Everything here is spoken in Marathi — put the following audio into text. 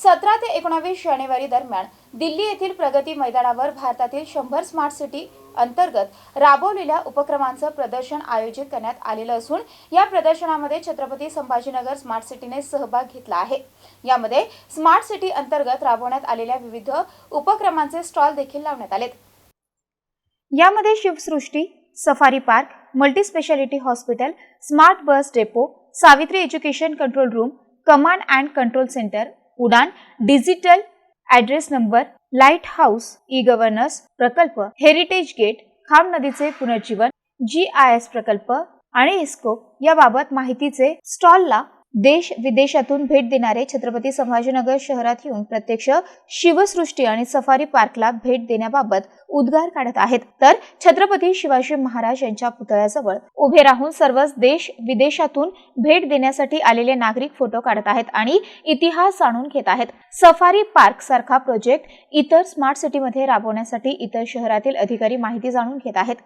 17 ते 19 जानेवारी दरम्यान दिल्ली येथील प्रगती मैदानावर भारतातील 100 स्मार्ट सिटी अंतर्गत राबवलेल्या उपक्रमांचं प्रदर्शन आयोजित करण्यात आलेलं असून या प्रदर्शनामध्ये छत्रपती संभाजीनगर स्मार्ट सिटीने सहभाग घेतला आहे। यामध्ये स्मार्ट सिटी अंतर्गत राबवण्यात आलेल्या विविध उपक्रमांचे स्टॉल देखील लावण्यात आलेत। यामध्ये Shivsrushti, safari park, multi speciality hospital, smart bus depot, Savitri education control room, command and control centre, Udan, digital address number, light house, e governance प्रकल्प, हेरिटेज गेट, खाम नदीचे पुनर्जीवन, GIS प्रकल्प आणि इस्कोप याबाबत माहितीचे स्टॉलला देश विदेशातून भेट देणारे छत्रपती संभाजीनगर शहरात येऊन प्रत्यक्ष शिवसृष्टी आणि सफारी पार्कला भेट देण्याबाबत उद्गार काढत आहेत। तर छत्रपती शिवाजी महाराज यांच्या पुतळ्याजवळ उभे राहून सर्वच देश विदेशातून भेट देण्यासाठी आलेले नागरिक फोटो काढत आहेत आणि इतिहास जाणून घेत आहेत। सफारी पार्क सारखा प्रोजेक्ट इतर स्मार्ट सिटीमध्ये राबवण्यासाठी इतर शहरातील अधिकारी माहिती जाणून घेत आहेत।